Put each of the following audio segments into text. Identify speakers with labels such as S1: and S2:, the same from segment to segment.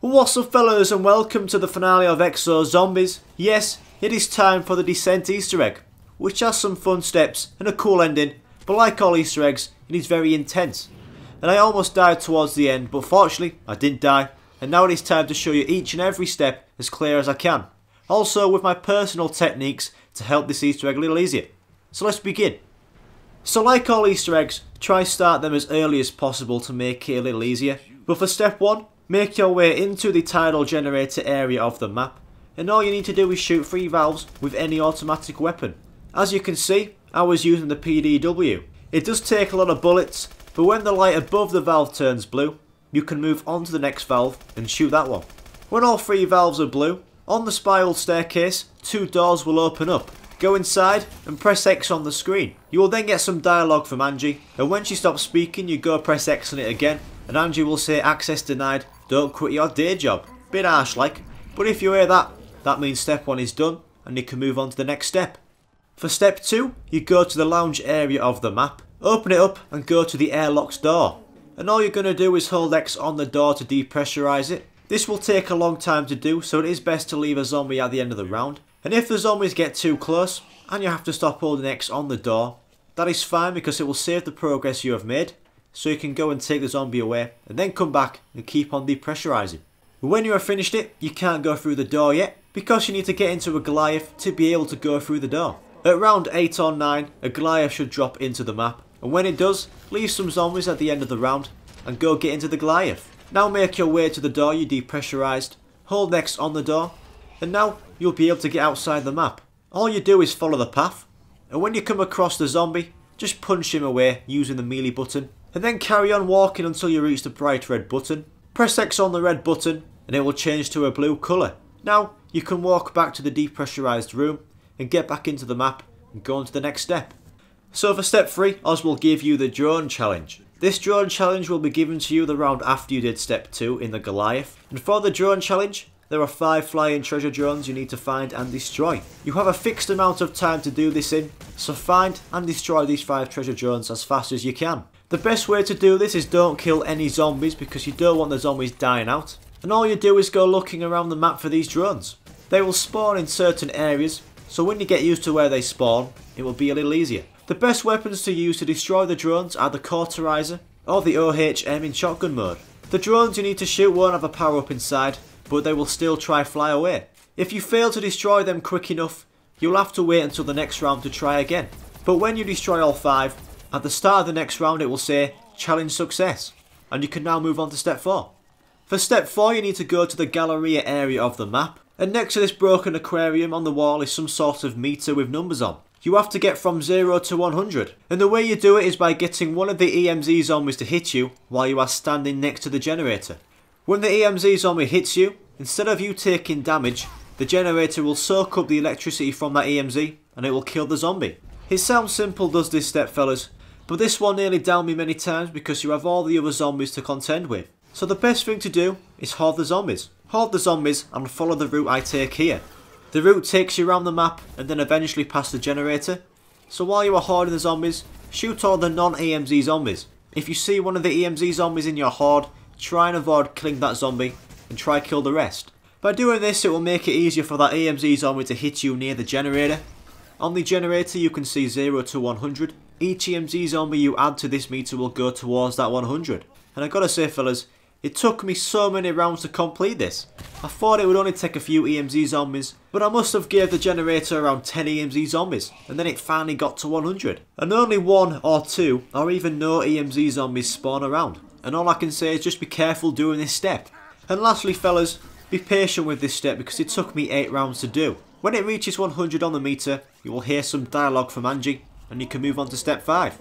S1: What's up fellas, and welcome to the finale of Exo Zombies. Yes, it is time for the Descent Easter egg, which has some fun steps and a cool ending, but like all Easter eggs, it is very intense. And I almost died towards the end, but fortunately I didn't die, and now it is time to show you each and every step as clear as I can. Also with my personal techniques to help this Easter egg a little easier. So let's begin. So like all Easter eggs, try start them as early as possible to make it a little easier. But for step 1, make your way into the tidal generator area of the map, and all you need to do is shoot 3 valves with any automatic weapon. As you can see, I was using the PDW. It does take a lot of bullets, but when the light above the valve turns blue, you can move on to the next valve and shoot that one. When all 3 valves are blue, on the spiral staircase, 2 doors will open up. Go inside and press X on the screen. You will then get some dialogue from Angie, and when she stops speaking you go press X on it again, and Angie will say access denied, don't quit your day job. Bit harsh like, but if you hear that, that means step 1 is done and you can move on to the next step. For step 2, you go to the lounge area of the map, open it up and go to the airlock's door. And all you're going to do is hold X on the door to depressurise it. This will take a long time to do, so it is best to leave a zombie at the end of the round. And if the zombies get too close and you have to stop holding X on the door, that is fine because it will save the progress you have made, so you can go and take the zombie away and then come back and keep on depressurising. When you have finished it, you can't go through the door yet because you need to get into a Goliath to be able to go through the door. At round 8 or 9, a Goliath should drop into the map, and when it does, leave some zombies at the end of the round and go get into the Goliath. Now make your way to the door you depressurised, hold X on the door, and now you'll be able to get outside the map. All you do is follow the path, and when you come across the zombie, just punch him away using the melee button, and then carry on walking until you reach the bright red button. Press X on the red button and it will change to a blue colour. Now you can walk back to the depressurised room and get back into the map and go on to the next step. So for step 3, Oz will give you the drone challenge. This drone challenge will be given to you the round after you did step 2 in the Goliath. And for the drone challenge, there are 5 flying treasure drones you need to find and destroy. You have a fixed amount of time to do this in, so find and destroy these 5 treasure drones as fast as you can. The best way to do this is don't kill any zombies because you don't want the zombies dying out. And all you do is go looking around the map for these drones. They will spawn in certain areas, so when you get used to where they spawn, it will be a little easier. The best weapons to use to destroy the drones are the cauterizer or the OHM in shotgun mode. The drones you need to shoot won't have a power up inside, but they will still try fly away. If you fail to destroy them quick enough, you'll have to wait until the next round to try again. But when you destroy all 5, at the start of the next round it will say challenge success, and you can now move on to step 4. For step 4 you need to go to the Galleria area of the map, and next to this broken aquarium on the wall is some sort of meter with numbers on. You have to get from 0 to 100, and the way you do it is by getting one of the EMZ zombies to hit you while you are standing next to the generator. When the EMZ zombie hits you, instead of you taking damage, the generator will soak up the electricity from that EMZ and it will kill the zombie. It sounds simple does this step fellas, but this one nearly downed me many times because you have all the other zombies to contend with. So the best thing to do is hoard the zombies. Hoard the zombies and follow the route I take here. The route takes you around the map and then eventually past the generator. So while you are hoarding the zombies, shoot all the non-EMZ zombies. If you see one of the EMZ zombies in your horde, try and avoid killing that zombie and try kill the rest. By doing this it will make it easier for that EMZ zombie to hit you near the generator. On the generator you can see 0 to 100. Each EMZ zombie you add to this meter will go towards that 100. And I gotta say fellas, it took me so many rounds to complete this. I thought it would only take a few EMZ zombies, but I must have gave the generator around 10 EMZ zombies, and then it finally got to 100. And only 1 or 2 or even no EMZ zombies spawn around. And all I can say is just be careful doing this step. And lastly fellas, be patient with this step because it took me 8 rounds to do. When it reaches 100 on the meter, you will hear some dialogue from Angie, and you can move on to step 5.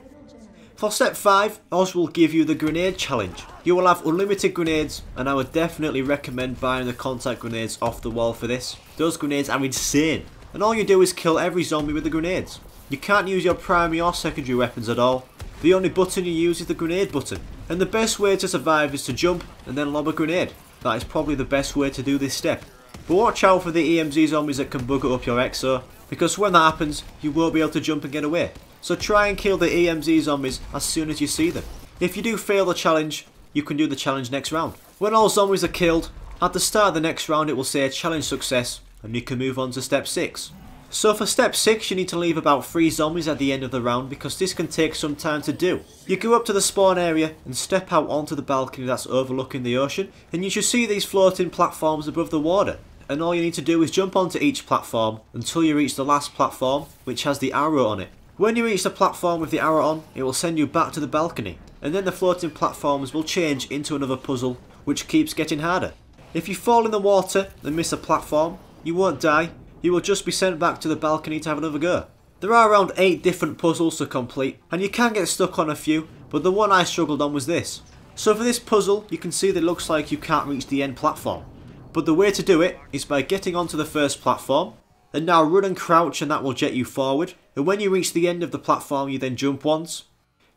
S1: For step 5, Oz will give you the grenade challenge. You will have unlimited grenades, and I would definitely recommend buying the contact grenades off the wall for this. Those grenades are insane, and all you do is kill every zombie with the grenades. You can't use your primary or secondary weapons at all. The only button you use is the grenade button, and the best way to survive is to jump and then lob a grenade. That is probably the best way to do this step. But watch out for the EMZ zombies that can bugger up your Exo, because when that happens, you won't be able to jump and get away. So try and kill the EMZ zombies as soon as you see them. If you do fail the challenge, you can do the challenge next round. When all zombies are killed, At the start of the next round it will say challenge success and you can move on to step 6. So for step 6 you need to leave about 3 zombies at the end of the round because this can take some time to do. You go up to the spawn area and step out onto the balcony that's overlooking the ocean, and you should see these floating platforms above the water, and all you need to do is jump onto each platform until you reach the last platform which has the arrow on it. When you reach the platform with the arrow on, it will send you back to the balcony, and then the floating platforms will change into another puzzle which keeps getting harder. If you fall in the water and miss a platform, you won't die. You will just be sent back to the balcony to have another go. There are around 8 different puzzles to complete, and you can get stuck on a few, but the one I struggled on was this. So for this puzzle, you can see that it looks like you can't reach the end platform. But the way to do it is by getting onto the first platform, and now run and crouch and that will jet you forward, and when you reach the end of the platform you then jump once.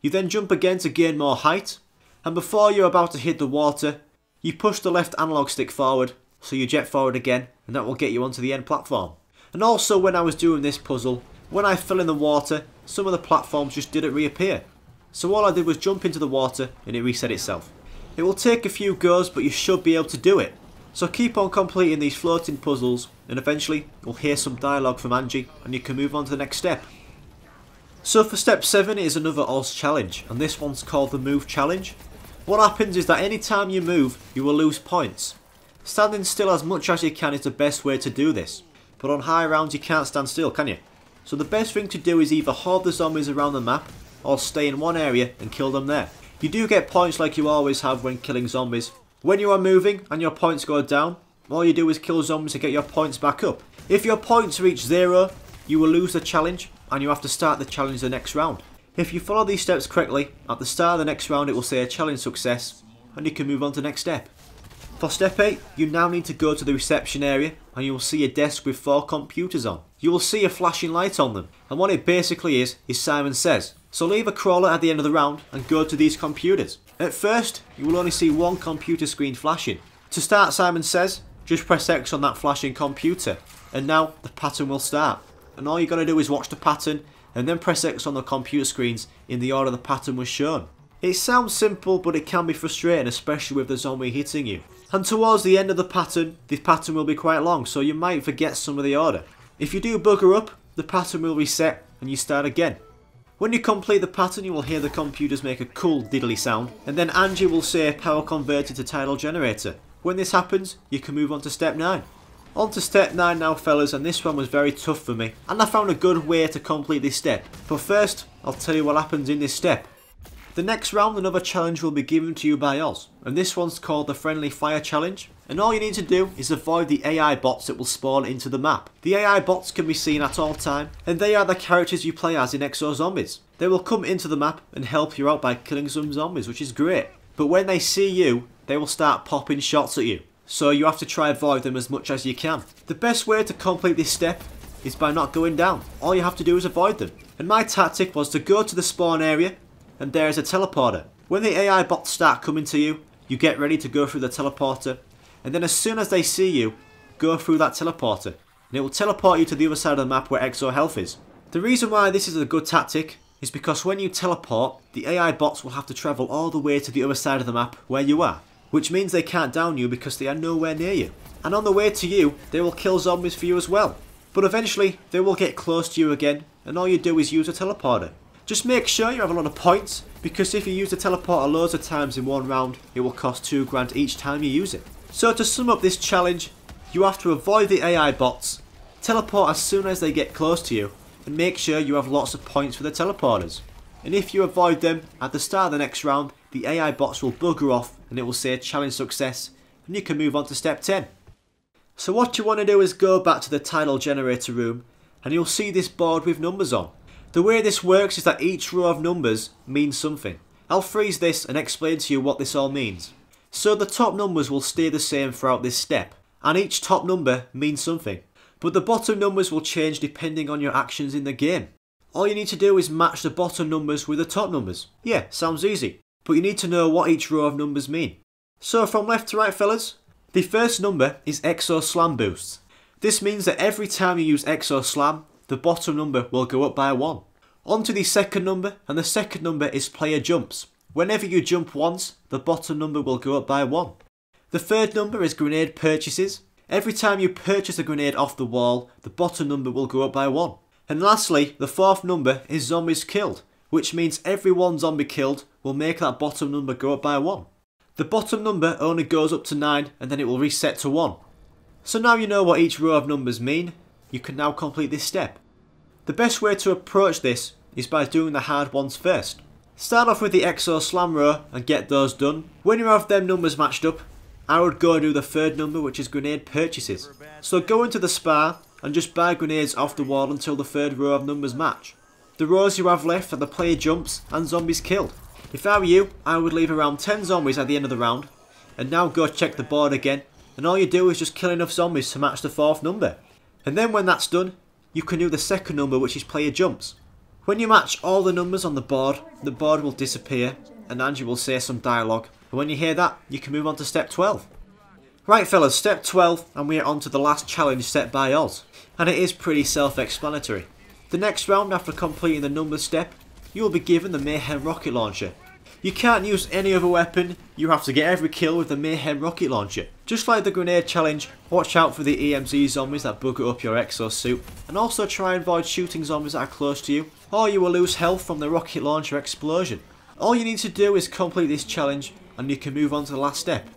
S1: You then jump again to gain more height, and before you're about to hit the water, you push the left analog stick forward, so you jet forward again, and that will get you onto the end platform. And also when I was doing this puzzle, when I fell in the water, some of the platforms just didn't reappear. So all I did was jump into the water and it reset itself. It will take a few goes, but you should be able to do it. So keep on completing these floating puzzles and eventually you'll hear some dialogue from Angie and you can move on to the next step. So for step 7 is another Oz challenge, and this one's called the move challenge. What happens is that anytime you move, you will lose points. Standing still as much as you can is the best way to do this, but on high rounds you can't stand still, can you? So the best thing to do is either hold the zombies around the map or stay in one area and kill them there. You do get points like you always have when killing zombies. When you are moving and your points go down, all you do is kill zombies to get your points back up. If your points reach 0, you will lose the challenge and you have to start the challenge the next round. If you follow these steps correctly, at the start of the next round it will say a challenge success and you can move on to the next step. For step 8, you now need to go to the reception area and you will see a desk with 4 computers on. You will see a flashing light on them, and what it basically is Simon Says. So leave a crawler at the end of the round and go to these computers. At first, you will only see one computer screen flashing. To start Simon Says, just press X on that flashing computer, and now the pattern will start. And all you're going to do is watch the pattern and then press X on the computer screens in the order the pattern was shown. It sounds simple, but it can be frustrating, especially with the zombie hitting you. And towards the end of the pattern will be quite long, so you might forget some of the order. If you do bugger up, the pattern will reset and you start again. When you complete the pattern, you will hear the computers make a cool diddly sound, and then Angie will say power converted to tidal generator. When this happens, you can move on to step 9. On to step 9 now fellas, and this one was very tough for me, and I found a good way to complete this step. But first, I'll tell you what happens in this step. The next round another challenge will be given to you by Oz, and this one's called the Friendly Fire Challenge, and all you need to do is avoid the AI bots that will spawn into the map. The AI bots can be seen at all time, and they are the characters you play as in Exo Zombies. They will come into the map and help you out by killing some zombies, which is great, but when they see you, they will start popping shots at you, so you have to try avoid them as much as you can. The best way to complete this step is by not going down. All you have to do is avoid them, and my tactic was to go to the spawn area, and there is a teleporter. When the AI bots start coming to you, you get ready to go through the teleporter, and then as soon as they see you, go through that teleporter, and it will teleport you to the other side of the map where Exo Health is. The reason why this is a good tactic is because when you teleport, the AI bots will have to travel all the way to the other side of the map where you are, which means they can't down you because they are nowhere near you. And on the way to you, they will kill zombies for you as well. But eventually, they will get close to you again, and all you do is use a teleporter. Just make sure you have a lot of points, because if you use the teleporter loads of times in one round, it will cost 2 grand each time you use it. So to sum up this challenge, you have to avoid the AI bots, teleport as soon as they get close to you, and make sure you have lots of points for the teleporters. And if you avoid them, at the start of the next round, the AI bots will bugger off and it will say challenge success, and you can move on to step 10. So what you want to do is go back to the tidal generator room, and you'll see this board with numbers on. The way this works is that each row of numbers means something. I'll freeze this and explain to you what this all means. So the top numbers will stay the same throughout this step, and each top number means something. But the bottom numbers will change depending on your actions in the game. All you need to do is match the bottom numbers with the top numbers. Yeah, sounds easy. But you need to know what each row of numbers mean. So from left to right fellas, the first number is Exo Slam boosts. This means that every time you use Exo Slam, the bottom number will go up by 1. On to the second number, and the second number is player jumps. Whenever you jump once, the bottom number will go up by 1. The third number is grenade purchases. Every time you purchase a grenade off the wall, the bottom number will go up by 1. And lastly, the fourth number is zombies killed, which means every one zombie killed will make that bottom number go up by 1. The bottom number only goes up to 9 and then it will reset to 1. So now you know what each row of numbers mean, you can now complete this step. The best way to approach this is by doing the hard ones first. Start off with the Exo Slam row and get those done. When you have them numbers matched up, I would go do the third number, which is grenade purchases. So go into the spa and just buy grenades off the wall until the third row of numbers match. The rows you have left are the player jumps and zombies killed. If I were you, I would leave around 10 zombies at the end of the round, and now go check the board again, and all you do is just kill enough zombies to match the fourth number. And then when that's done, you can do the second number, which is player jumps. When you match all the numbers on the board will disappear and Angie will say some dialogue. And when you hear that, you can move on to step 12. Right fellas, step 12, and we are on to the last challenge set by Oz. And it is pretty self-explanatory. The next round, after completing the numbers step, you will be given the Mayhem rocket launcher. You can't use any other weapon, you have to get every kill with the Mayhem rocket launcher. Just like the grenade challenge, watch out for the EMZ zombies that bugger up your exosuit, and also try and avoid shooting zombies that are close to you, or you will lose health from the rocket launcher explosion. All you need to do is complete this challenge and you can move on to the last step.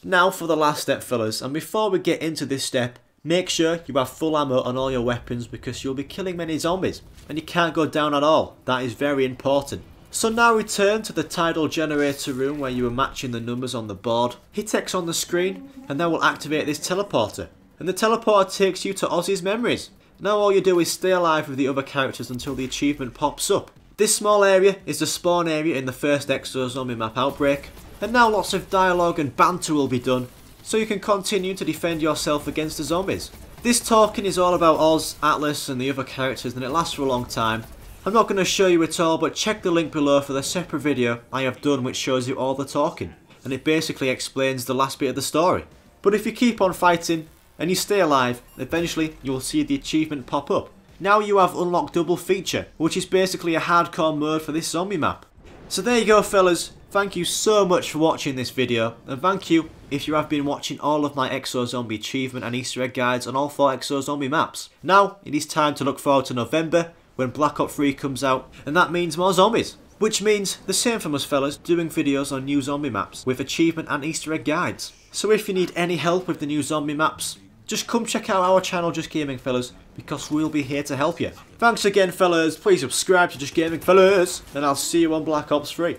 S1: Now for the last step fellas, and before we get into this step, make sure you have full ammo on all your weapons because you'll be killing many zombies, and you can't go down at all, that is very important. So now return to the tidal generator room where you were matching the numbers on the board. Hit X on the screen and that will activate this teleporter. And the teleporter takes you to Ozzy's memories. Now all you do is stay alive with the other characters until the achievement pops up. This small area is the spawn area in the first Exo Zombie map Outbreak. And now lots of dialogue and banter will be done, so you can continue to defend yourself against the zombies. This talking is all about Oz, Atlas and the other characters, and it lasts for a long time. I'm not going to show you it all, but check the link below for the separate video I have done which shows you all the talking, and it basically explains the last bit of the story. But if you keep on fighting and you stay alive, eventually you will see the achievement pop up. Now you have unlocked double feature, which is basically a hardcore mode for this zombie map. So there you go fellas, thank you so much for watching this video, and thank you if you have been watching all of my Exo Zombie achievement and Easter egg guides on all 4 Exo Zombie maps. Now it is time to look forward to November, when Black Ops 3 comes out, and that means more zombies. Which means the same from us fellas doing videos on new zombie maps with achievement and Easter egg guides. So if you need any help with the new zombie maps, just come check out our channel Just Gaming fellas, because we'll be here to help you. Thanks again fellas, please subscribe to Just Gaming fellas, and I'll see you on Black Ops 3.